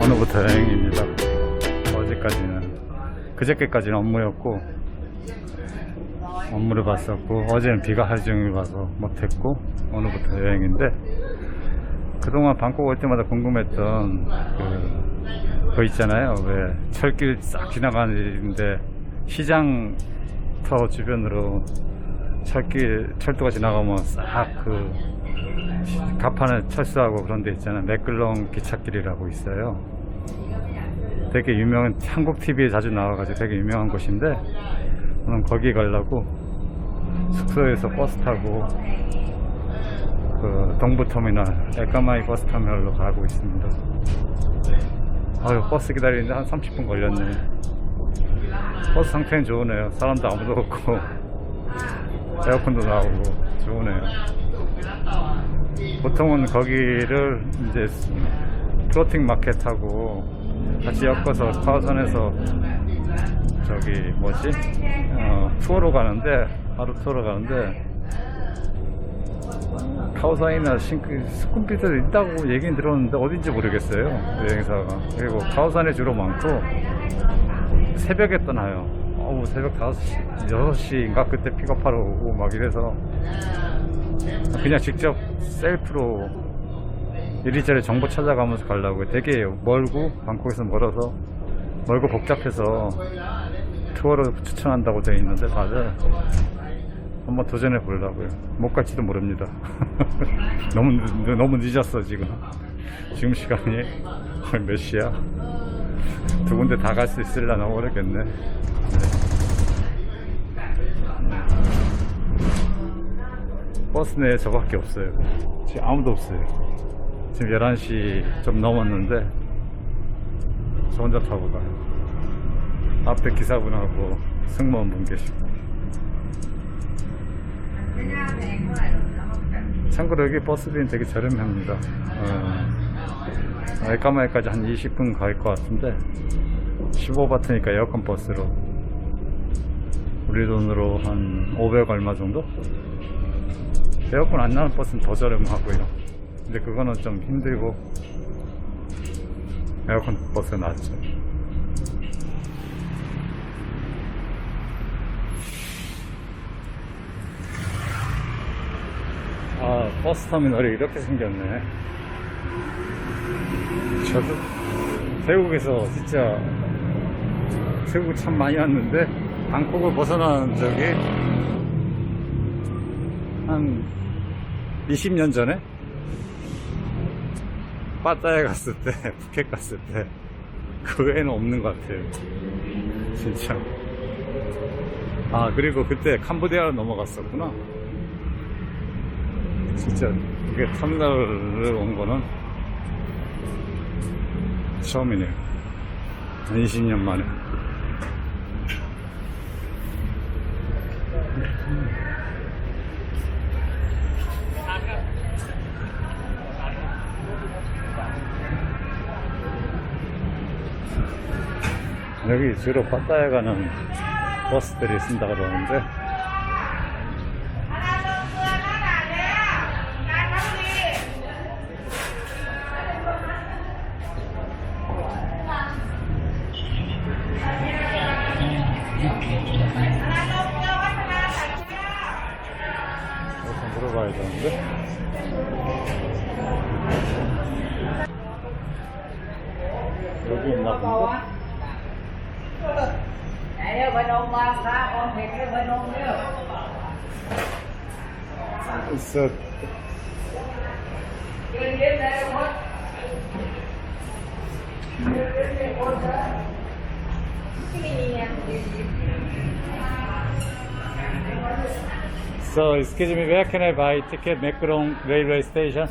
오늘부터 여행입니다. 그저께까지는 업무였고, 업무를 봤었고, 어제는 비가 하루 종일 와서 못했고, 오늘부터 여행인데, 그동안 방콕 올 때마다 궁금했던 그거 있잖아요. 왜 철길 싹 지나가는데 시장터 주변으로 철도가 지나가면 싹 그 가판을 철수하고 그런 데 있잖아요. 맥글롱 기찻길이라고 있어요. 되게 유명한, 한국 TV에 자주 나와가지고 되게 유명한 곳인데, 저는 거기 가려고 숙소에서 버스 타고 그 동부터미널, 에까마이 버스터미널로 가고 있습니다. 아유, 버스 기다리는데 한 30분 걸렸네. 버스 상태는 좋으네요. 사람도 아무도 없고 에어컨도 나오고 좋으네요. 보통은 거기를 이제 플로팅 마켓하고 같이 엮어서 카오산에서 저기 뭐지? 투어로 가는데, 하루 투어로 가는데, 카오산이나 스쿰피도 있다고 얘기는 들었는데 어딘지 모르겠어요, 여행사가. 그리고 카오산에 주로 많고 새벽에 떠나요. 새벽 5시, 6시인가 그때 픽업하러 오고 막 이래서 그냥 직접 셀프로 이리저리 정보 찾아가면서 가려고. 되게 멀고, 방콕에서 멀어서 멀고 복잡해서 투어를 추천한다고 되어 있는데 다들 한번 도전해 보려고요. 못 갈지도 모릅니다. 너무 늦었어 지금 시간이 몇 시야? 두 군데 다 갈 수 있으려나 모르겠네. 버스 내에 저밖에 없어요. 지금 아무도 없어요. 지금 11시 좀 넘었는데 저 혼자 타고 가요. 앞에 기사분하고 승무원분 계시고. 참고로 여기 버스비는 되게 저렴합니다. 에까마에까지 한 20분 갈 것 같은데 15바트니까 에어컨 버스로 우리 돈으로 한 500 얼마 정도? 에어컨 안 나는 버스는 더 저렴하고요. 근데 그거는 좀 힘들고 에어컨 버스가 낫죠. 버스 터미널이 이렇게 생겼네. 저도 태국에서 진짜 태국 참 많이 왔는데, 방콕을 벗어난 적이 한 20년 전에 빠따에 갔을 때, 푸켓 갔을 때, 그 외에는 없는 것 같아요 진짜. 그리고 그때 캄보디아로 넘어갔었구나. 진짜 그게 터미널을 온 거는 처음이네요. 한 20년 만에. 여기 주로 빠따에 가는 버스들이 쓴다 그러는데, 물어봐야 되는데. 여기 있나 본데? 있어. So, excuse me, where can I buy ticket? Mekrong railway station?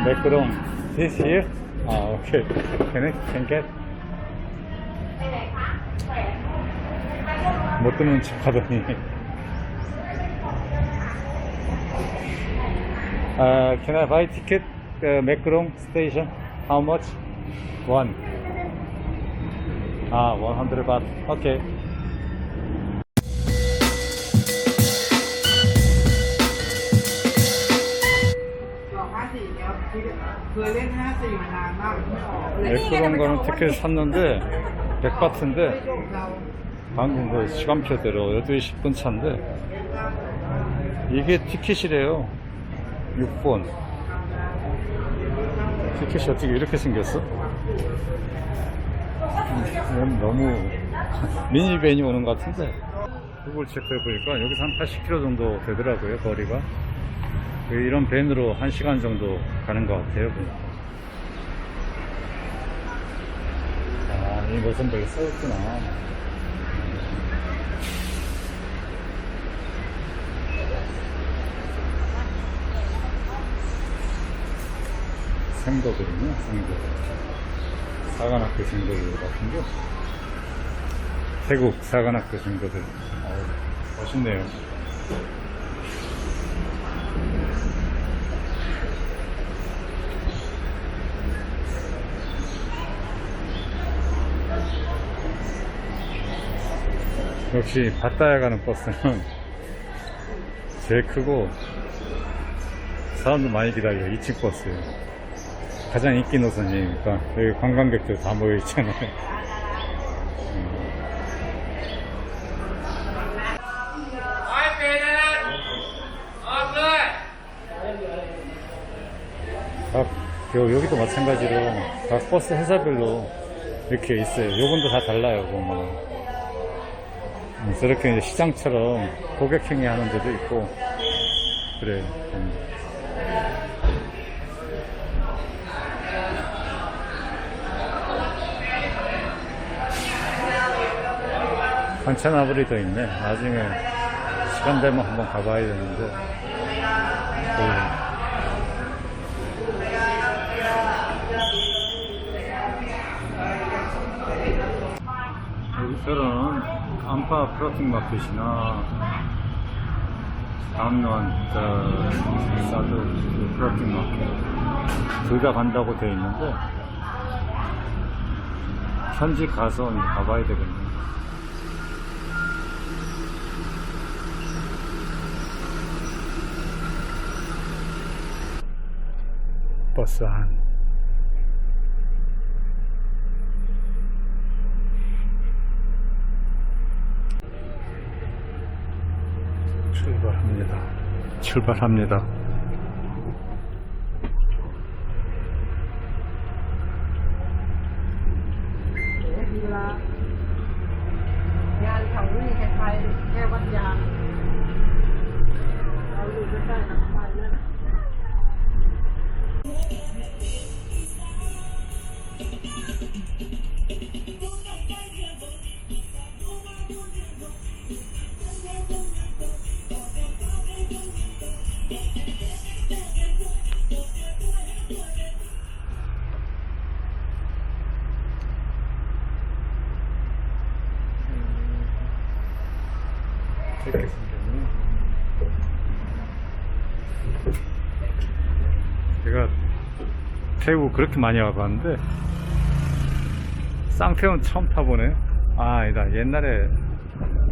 Mekrong, this here? Okay. Can get? 못 듣는 척 하더니. Can I buy ticket? Mekrong station? How much? One. 100 baht. Okay. เคยเล่น54มานานมากไม่ออกเลย 그런 거는 티켓 샀는데 100바트인데 โชคเรา 방금 그 시간표대로 8시 10분 차인데 이게 티켓이래요. 6번. 티켓이 어떻게 이렇게 생겼어? 너무 미니밴이 오는 것 같은데 구글 체크해 보니까 여기서 한 80km 정도 되더라고요, 거리가. 이런 밴으로 1시간 정도 가는 것 같아요. 아, 이 노선벽에 써있구나. 생도들이요, 생도. 사관학교 생도들 같은 거. 태국 사관학교 생도들. 멋있네요. 역시 바다에 가는 버스는 제일 크고 사람도 많이 기다려요. 2층 버스예요. 가장 인기 노선이니까 여기 관광객들 다 모여 있잖아요. 여기도 마찬가지로 각 버스 회사별로 이렇게 있어요. 요건도 다 달라요, 보면. 저렇게 이제 시장처럼 고객 행위 하는 데도 있고, 그래요. 관차나버리도 있네. 나중에 시간 되면 한번 가봐야 되는데. 여기서는 안파 플로팅 마켓이나 담론 사드 플로팅 마켓 둘 다 간다고 되어 있는데 현지 가서 가봐야 되겠네. 버스 안 출발합니다. 이렇게 생겼네. 제가 태국 그렇게 많이 와봤는데 쌍태원 처음 타보네. 아, 아니다. 옛날에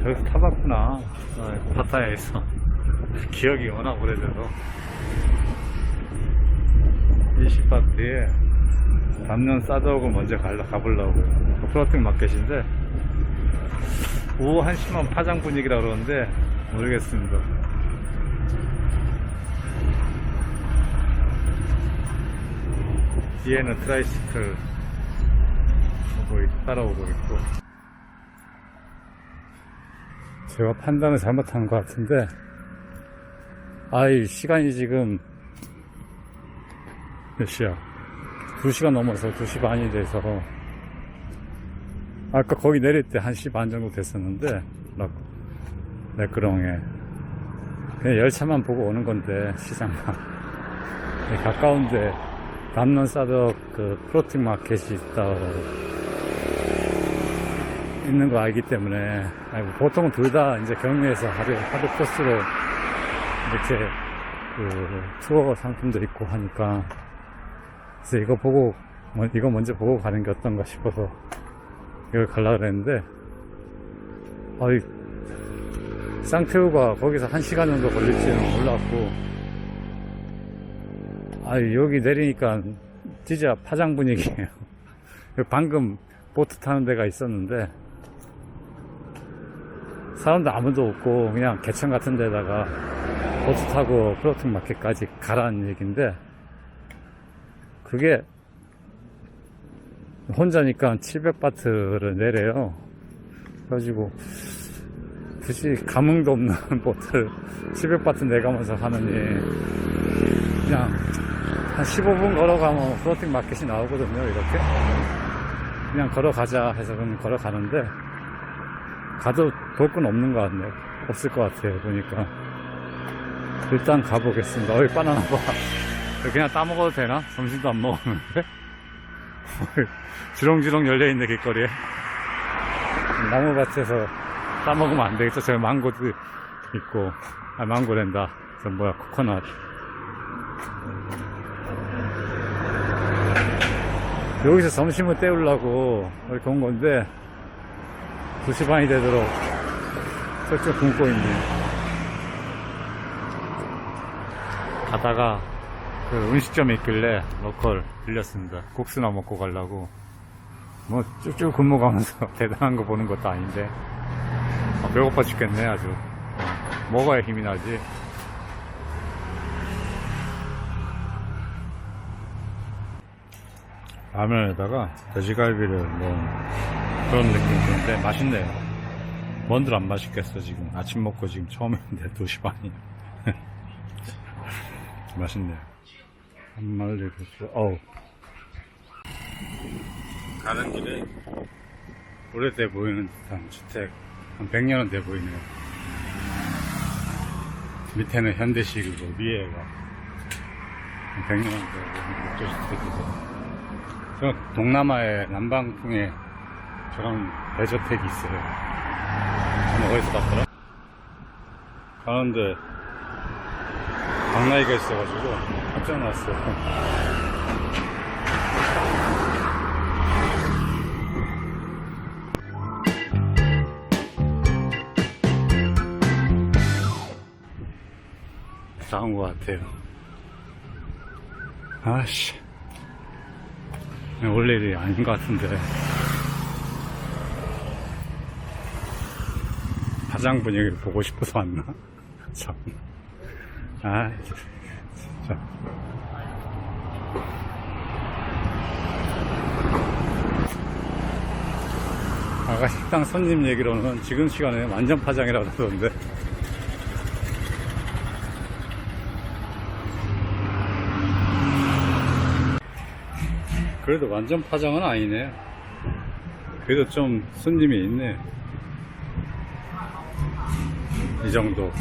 저기서 타봤구나. 파타야에서. 기억이 워낙 오래돼서. 20박 뒤에 담년 싸다오고 먼저 가보려고요. 플로팅 마켓인데 오후 1시만 파장 분위기라 그러는데 모르겠습니다. 뒤에는 트라이시클 따라오고 있고. 제가 판단을 잘못한 것 같은데 시간이 지금 몇 시야? 2시가 넘어서 2시 반이 돼서 아까 거기 내릴 때 1시 반 정도 됐었는데 레크롱에 그냥 열차만 보고 오는 건데 시장만 가까운데 담론 사덕 그 플로팅 마켓이 있는 거 알기 때문에 보통은 둘 다 이제 경유해서 하루 코스로 이렇게 그 투어 상품도 있고 하니까 그래서 이거 먼저 보고 가는 게 어떤가 싶어서 이걸 가려고 그랬는데 쌍태우가 거기서 1시간 정도 걸릴지는 몰랐고 여기 내리니까 진짜 파장 분위기예요. 방금 보트 타는 데가 있었는데 사람도 아무도 없고 그냥 개천 같은 데다가 보트 타고 플로팅 마켓까지 가라는 얘기인데 그게 혼자니까 700바트를 내래요. 그래가지고 굳이 감흥도 없는 보트를 700바트 내가면서 하느니 그냥 한 15분 걸어가면 플로팅 마켓이 나오거든요. 이렇게 그냥 걸어가자 해서 그냥 걸어가는데 가도 볼 건 없는 것 같네요. 없을 것 같아요. 보니까 일단 가보겠습니다. 어이 바나나 봐. 그냥 따먹어도 되나? 점심도 안 먹었는데 주렁주렁 열려있네 길거리에. 나무밭에서 따먹으면 안 되겠죠. 저기 망고도 있고. 아 망고랜다. 저 뭐야 코코넛. 여기서 점심을 때우려고 이렇게 온 건데 2시 반이 되도록 쩍쩍 굶고 있네요. 가다가 그 음식점에 있길래 로컬 들렸습니다. 국수나 먹고 가려고. 뭐 쭉쭉 굶어가면서 대단한 거 보는 것도 아닌데 배고파 죽겠네 아주. 먹어야 힘이 나지. 라면에다가 돼지갈비를 넣은 그런 느낌이 드는데 맛있네요. 뭔들 안 맛있겠어. 지금 아침 먹고 지금 처음인데 2시 반이 맛있네요. 한 마리 어우. 가는 길에 오래돼 보이는 듯한 주택 한 100년은 돼 보이네요. 밑에는 현대식이고 위에가 100년은 돼 보이는 목조주택이고. 저 동남아의 남방풍에 저런 대저택이 있어요. 저는 어디서 봤더라? 가는데 강나이가 있어가지고 깜짝 놀랐어요. 다 온 것 같아요. 아씨. 원래 일이 아닌 것 같은데. 화장 분위기를 보고 싶어서 왔나? 참. 아, 진짜. 아까 식당 손님 얘기로는 지금 시간에 완전 파장이라고 하던데. 그래도 완전 파장은 아니네. 그래도 좀 손님이 있네. 이 정도.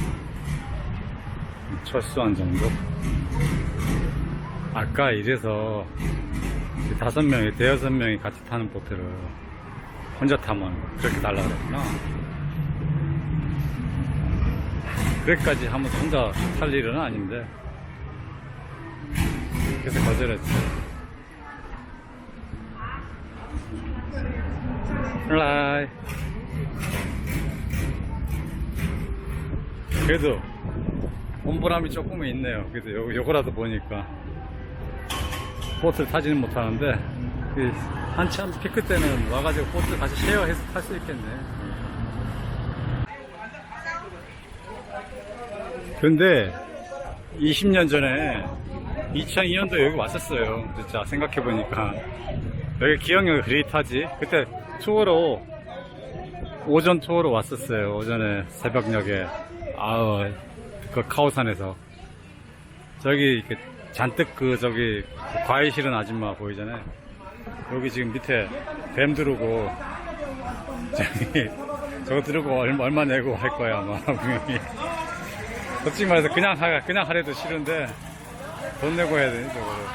철수한 정도. 아까 이래서 5명이, 대여섯 명이 같이 타는 보트를 혼자 타면 그렇게 달라 그랬구나. 그래까지 하면서 혼자 탈 일은 아닌데. 그래서 거절했지. 라이. 그래도 온보람이 조금은 있네요. 그래도 요거라도 보니까 보트를 타지는 못하는데 한참 피크 때는 와가지고 보트 같이 쉐어해서 탈 수 있겠네. 근데 20년 전에 2002년도 여기 왔었어요. 진짜 생각해보니까 여기 기억력이 그리 타지. 그때 투어로 오전 투어로 왔었어요. 오전에 새벽녘에 그 카오산에서 저기 이렇게 잔뜩 저기 과일 실은 아줌마 보이잖아요. 여기 지금 밑에 뱀 두르고 저기 저거 두르고 얼마 내고 할 거야 아마 분명히. 솔직히 말해서 그냥 하래도 싫은데 돈 내고 해야 되니 저거를.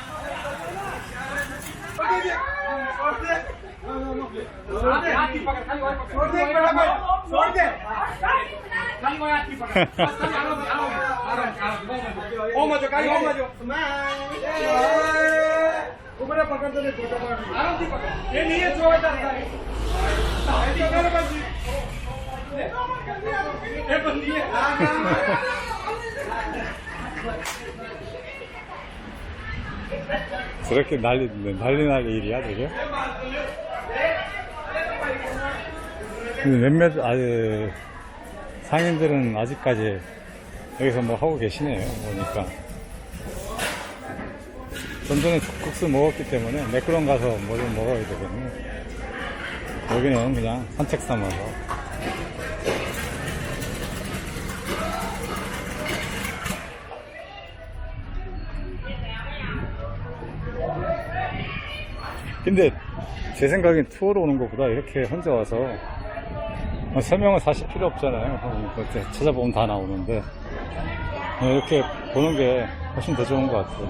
저렇게 난리 일이야, 저게? 근데 몇몇, 상인들은 아직까지 여기서 뭐 하고 계시네요, 보니까. 좀 전에 국수 먹었기 때문에 매끄럼 가서 뭐 좀 먹어야 되거든요. 여기는 그냥 산책 삼아서. 근데 제 생각엔 투어로 오는 것보다 이렇게 혼자 와서 설명을 사실 필요 없잖아요. 그때 찾아보면 다 나오는데 이렇게 보는 게 훨씬 더 좋은 것 같아요.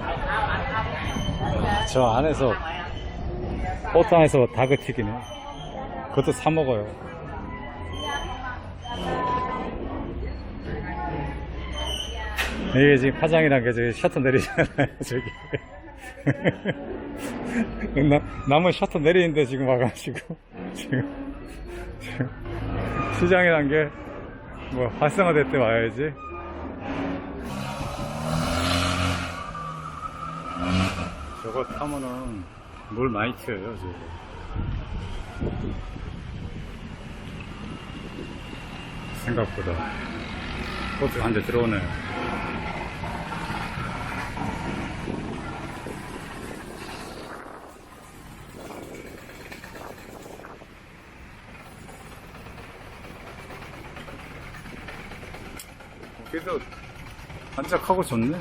저 안에서 보트 안에서 닭을 튀기네. 그것도 사 먹어요. 이게 지금 파장이란 게 저기 셔터 내리잖아요, 저기. 남은 셔터 내리는데 지금 와가지고 지금 시장이란 게 뭐 활성화될 때 와야지. 저거 타면은 물 많이 튀어요, 저거. 생각보다. 보트 한 대 들어오네요. 그래도 반짝하고 좋네.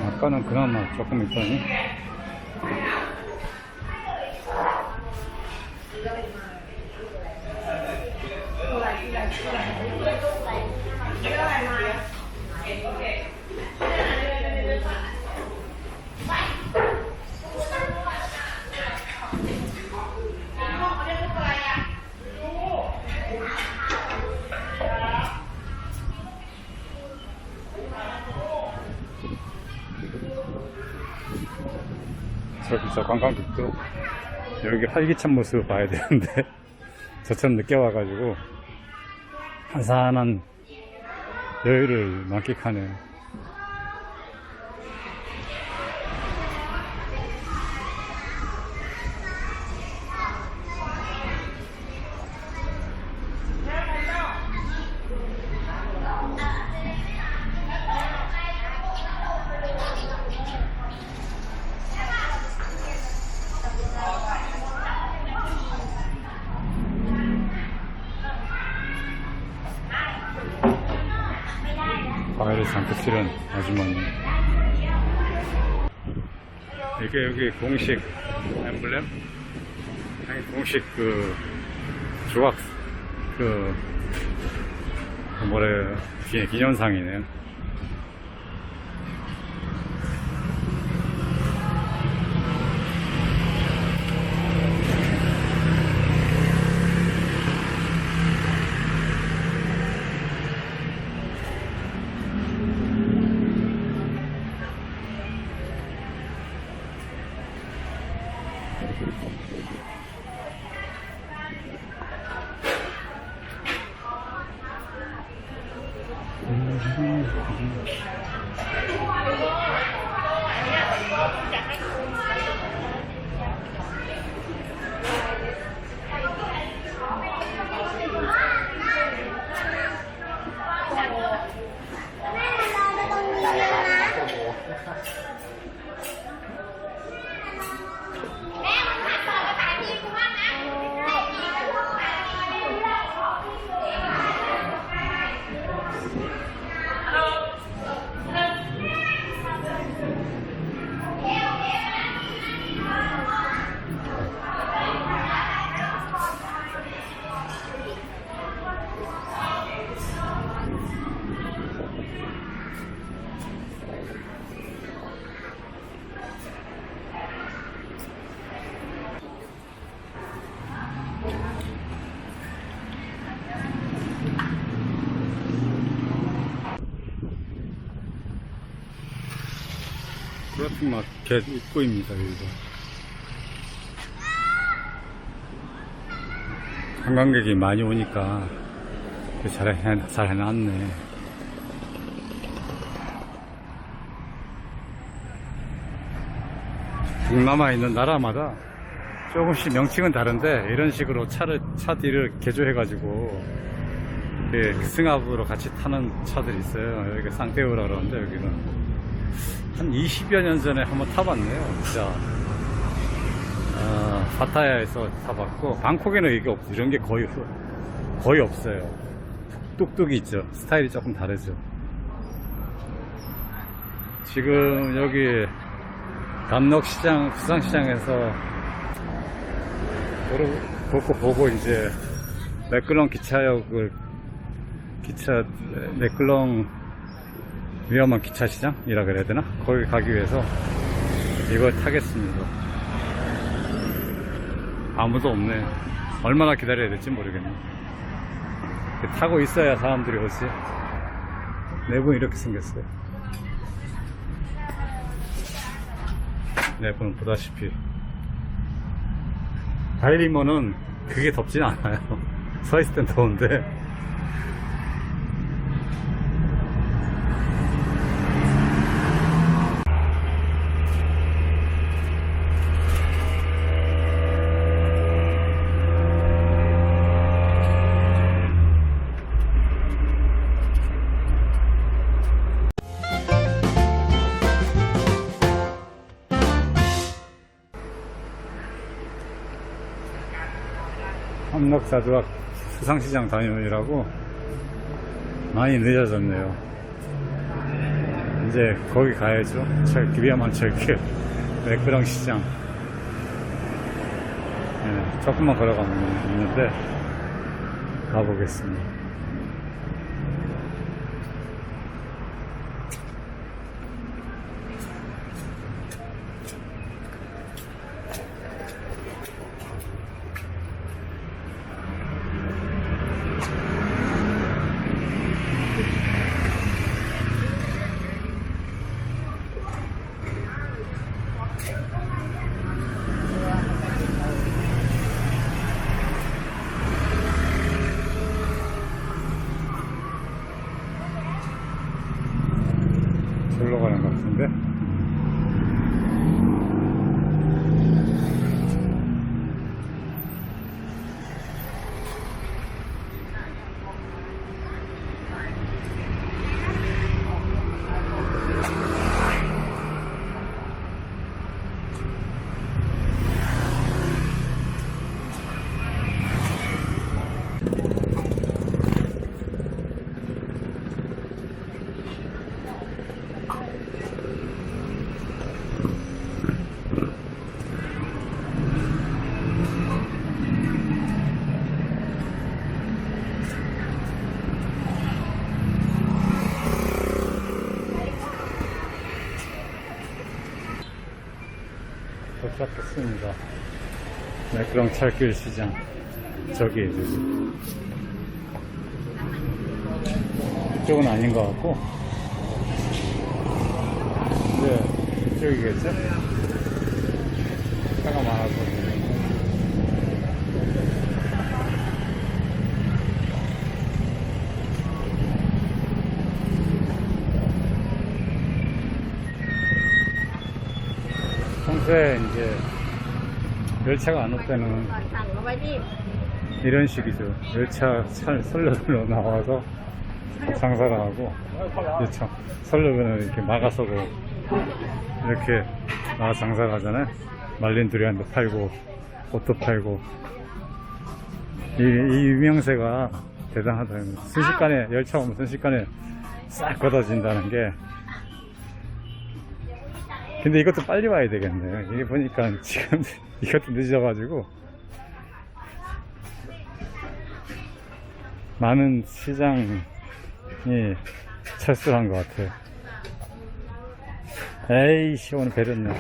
아까는 그나마 조금 있더니. 저 관광객도 여기 활기찬 모습을 봐야 되는데 저처럼 늦게 와가지고 한산한 여유를 만끽하네요. 과일을 잔뜩 실은 아주머니. 이게 여기 공식 엠블렘? 아니, 공식 조각, 뭐래요, 기념상이네요. 플라팅 마켓 입구입니다, 여기가. 관광객이 많이 오니까 잘 해놨네. 동남아에 있는 나라마다 조금씩 명칭은 다른데 이런 식으로 차 뒤를 개조해가지고 승합으로 같이 타는 차들이 있어요. 여기가 쌍떼우라 그러는데 여기는 한 20여 년 전에 한번 타봤네요. 진짜 파타야에서 타봤고, 방콕에는 이게 이런 게 거의 없어요. 뚝뚝이 있죠. 스타일이 조금 다르죠. 지금 여기 담록시장, 부산시장에서 도로 걷고 보고 이제 매끌렁 매끌렁 위험한 기차시장이라 그래야 되나? 거기 가기 위해서 이걸 타겠습니다. 아무도 없네. 얼마나 기다려야 될지 모르겠네. 타고 있어야 사람들이 오지. 내부는 이렇게 생겼어요. 내부는 보다시피 달리면은 그게 덥진 않아요. 서 있을 땐 더운데. 함락사두악 수상시장 다녀오느라고 많이 늦어졌네요. 이제 거기 가야죠. 위험한 철길 매끄렁 시장. 조금만 걸어가면 있는데 가보겠습니다. 절로 가는 것 같은데. 도착했습니다. 매끄렁 철길 시장. 저기 이쪽은 아닌 것 같고, 네, 이쪽이겠죠? 차가 많아서. 평소에 이제 열차가 안 올 때는 이런 식이죠. 열차 선로로 나와서 장사를 하고, 그렇죠. 선로는 이렇게 막아서고 이렇게 나와 장사를 하잖아요. 말린 두리안도 팔고 옷도 팔고. 이 유명세가 대단하다. 순식간에, 열차 오면 순식간에 싹 걷어진다는 게. 근데 이것도 빨리 와야 되겠네요. 이게 보니까 지금 이것도 늦어가지고 많은 시장이 철수한 것 같아요. 에이씨, 오늘 배렸네.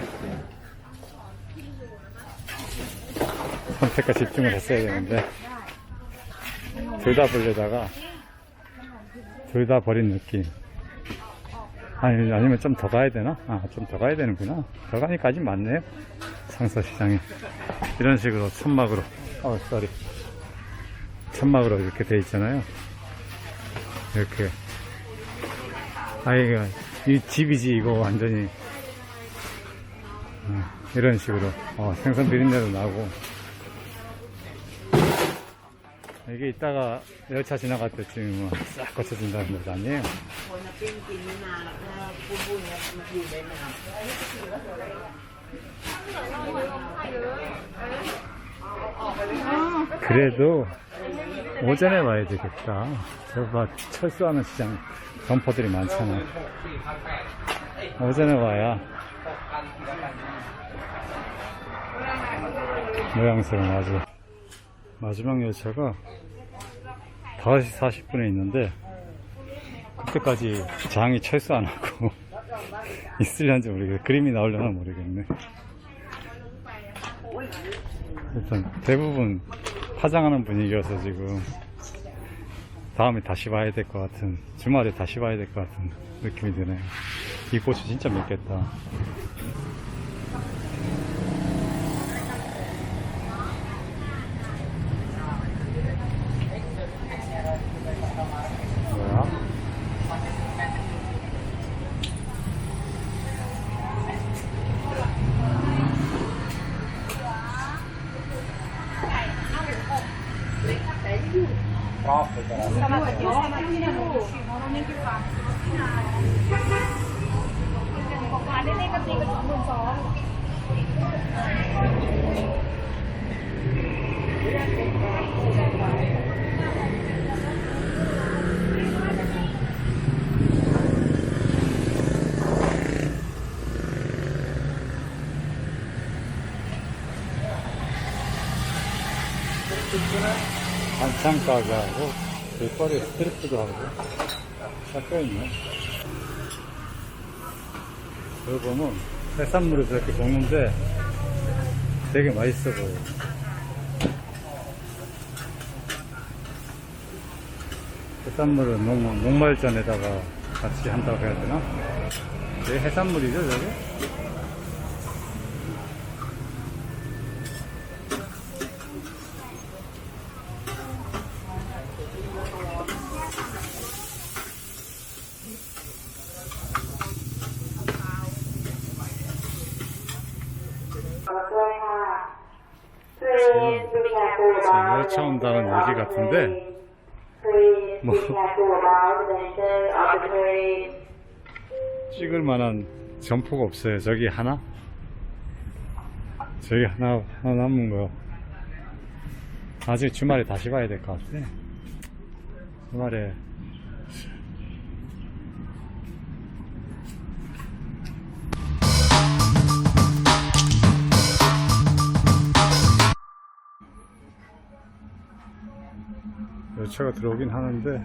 선택과 집중을 했어야 되는데 둘 다 보려다가 둘 다 버린 느낌. 아니면 좀 더 가야 되나? 좀 더 가야 되는구나. 더 가니까 아직 많네요. 상서시장에. 이런 식으로 천막으로. 쏘리. 천막으로 이렇게 돼 있잖아요. 이렇게. 아이가, 이 집이지, 이거 완전히. 이런 식으로. 생선 비린내도 나고. 이게 이따가 열차 지나갈 때쯤 싹 거쳐진다는 거 아니에요? คนน่ะปิ้งกินไม่นานหรอกถ้าปุ้นๆเนี่ยมันอยู่ได้นาน 그래도 오전에 와야 되겠다. 저봐 철수하는 시장 점포들이 많잖아. 오전에 와야 모양새가 나죠. 마지막 열차가 5시 40분에 있는데 그때까지 장이 철수 안 하고 있으려는지 모르겠네. 그림이 나오려나 모르겠네. 일단 대부분 파장하는 분위기여서 지금 다음에 다시 와야 될 것 같은, 주말에 다시 와야 될 것 같은 느낌이 드네요. 이 꽃이 진짜 맵겠다. 뭐야? 반찬 가게하고 길거리 스트리트도 하고 섞여있네. 여기 보면 해산물을 저렇게 볶는데 되게 맛있어 보여. 해산물은 녹말전에다가 같이 한다고 해야 되나? 이게 해산물이죠 저게? 열차 온다는 얘기 같은데 뭐 찍을 만한 점포가 없어요. 저기 하나? 저기 하나 남은 거. 나중에 주말에 다시 봐야 될 것 같아. 주말에 열차가 들어오긴 하는데